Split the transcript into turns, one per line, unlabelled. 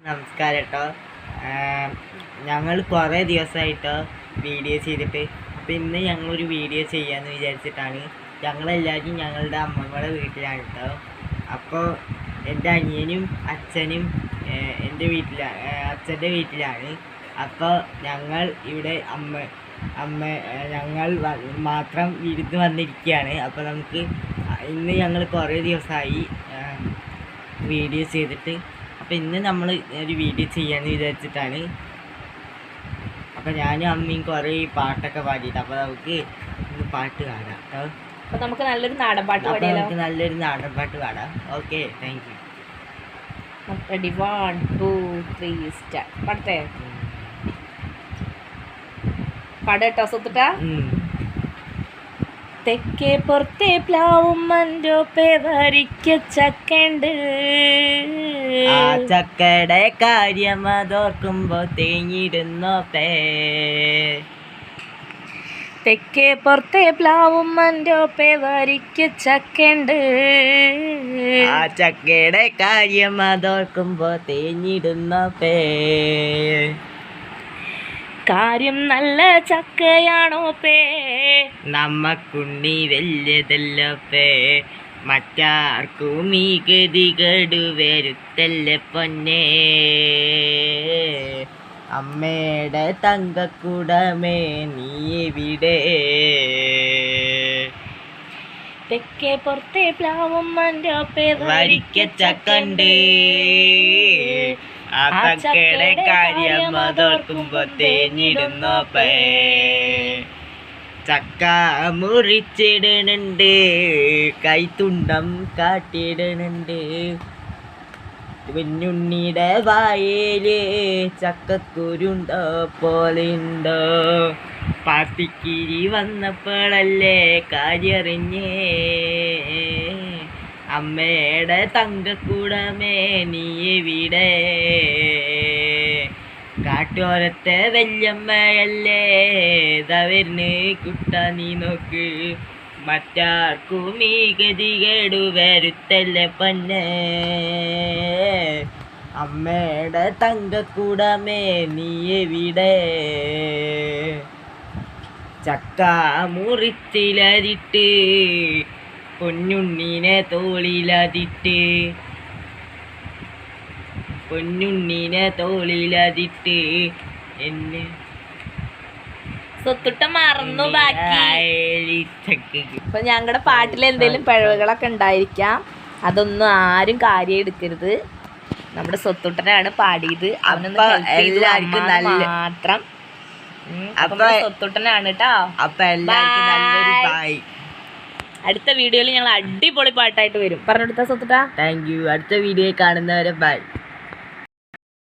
നമസ്കാരം കേട്ടോ. ഞങ്ങൾ കുറേ ദിവസമായിട്ടോ വീഡിയോ ചെയ്തിട്ട്. അപ്പോൾ ഇന്ന് ഞങ്ങളൊരു വീഡിയോ ചെയ്യാമെന്ന് വിചാരിച്ചിട്ടാണ്. ഞങ്ങളെല്ലാവരും ഞങ്ങളുടെ അമ്മമ്മയുടെ വീട്ടിലാണ് കേട്ടോ. അപ്പോൾ എൻ്റെ അനിയനും അച്ഛനും എൻ്റെ അച്ഛൻ്റെ വീട്ടിലാണ്. അപ്പോൾ ഞങ്ങൾ ഇവിടെ ഞങ്ങൾ മാത്രം വിരുന്ന് വന്നിരിക്കുകയാണ്. അപ്പോൾ നമുക്ക് ഇന്ന് ഞങ്ങൾ കുറേ ദിവസമായി വീഡിയോ ചെയ്തിട്ട്. അപ്പോൾ ഇന്ന് നമ്മൾ ഒരു വീഡിയോ ചെയ്യാമെന്ന് വിചാരിച്ചിട്ടാണ്. അപ്പോൾ ഞാനും അമ്മയും കുറേ പാട്ടൊക്കെ പാടിയിട്ട്. അപ്പോൾ നമുക്ക് ഇന്ന് പാട്ട് പാടാം കേട്ടോ.
അപ്പോൾ നമുക്ക് നല്ലൊരു നാടൻ പാട്ട്
പാടാം. Okay, thank you.
Ready, 1 2 3 start. പാടട്ടെ? പാടട്ടോ സുത്തുട്ടാ. തെക്കേ പുറത്തെ പ്ലാവും മൻ്റോപ്പേ വരിക്ക ചക്കണ്ട്.
ആ ചക്കയുടെ കാര്യം അതോർക്കുമ്പോ തേങ്ങിടുന്നോപ്പേ.
തെക്കേ പുറത്തെ പ്ലാവും മൻ്റോപ്പേ വരിക്ക ചക്കണ്ട്.
ആ ചക്കയുടെ കാര്യം അതോർക്കുമ്പോ തേങ്ങിടുന്നോപ്പേ.
കാര്യം നല്ല ചക്കയാണോ പേ,
നമ്മക്കുണ്ണി വലിയതല്ലോ പേ. മറ്റാർക്കും ഈ ഗതികേട് വരുത്തല്ലേ പൊന്നേ. അമ്മയുടെ തങ്കക്കുടമേ നീ എവിടെ?
തെക്കേ പുറത്തെ പ്ലാവും മൻ്റോപ്പേ
വരിക്ക ചക്കണ്ട്. ആ ചക്കയുടെ കാര്യം അതോർക്കുമ്പോ തേഞ്ഞിടുന്നോപ്പേ. ചക്ക മുറിച്ചിടണുണ്ട്, കൈത്തുണ്ടം കാട്ടിയിടണുണ്ട്. കുഞ്ഞുണ്ണിയുടെ വായേല് ചക്കക്കുരുണ്ടോ പോലെയുണ്ടോ? പാത്തിക്കിരി വന്നപ്പോഴല്ലേ കാര്യറിഞ്ഞേ. അമ്മയുടെ തങ്കക്കൂടമേ നീ എവിടെ? കാട്ടോരത്തെ വല്യമ്മയല്ലേ ദവരിന് കുട്ട നീ നോക്ക്. മറ്റാർക്കും ഈ ഗതികേടു വരുത്തല്ലേ പൊന്നേ. അമ്മയുടെ തങ്കക്കൂടമേ നീ എവിടെ? ചക്ക മുറിച്ചിലരിട്ട് പൊന്നുണ്ണീനെ തോളിലതിട്ട് എന്നെ
സ്വത്തുട്ട മറന്നു ബാക്കി. ഇപ്പൊ ഞങ്ങളുടെ പാട്ടിൽ എന്തെങ്കിലും പിഴവുകളൊക്കെ ഉണ്ടായിരിക്കാം, അതൊന്നും ആരും കാര്യം എടുക്കരുത്. നമ്മുടെ സ്വത്തുട്ടനാണ് പാടിയത്,
എല്ലാവർക്കും
മാത്രം. സ്വത്തുട്ടനാണ് കേട്ടോ.
അപ്പൊ എല്ലാവർക്കും നല്ലൊരു ബൈ.
അടുത്ത വീഡിയോയിൽ ഞങ്ങൾ അടിപൊളി പാട്ടായിട്ട് വരും. പറഞ്ഞെടുത്ത സ്വത്തുട്ടാ.
താങ്ക് യു. അടുത്ത വീഡിയോ കാണുന്നവരെ ബൈ.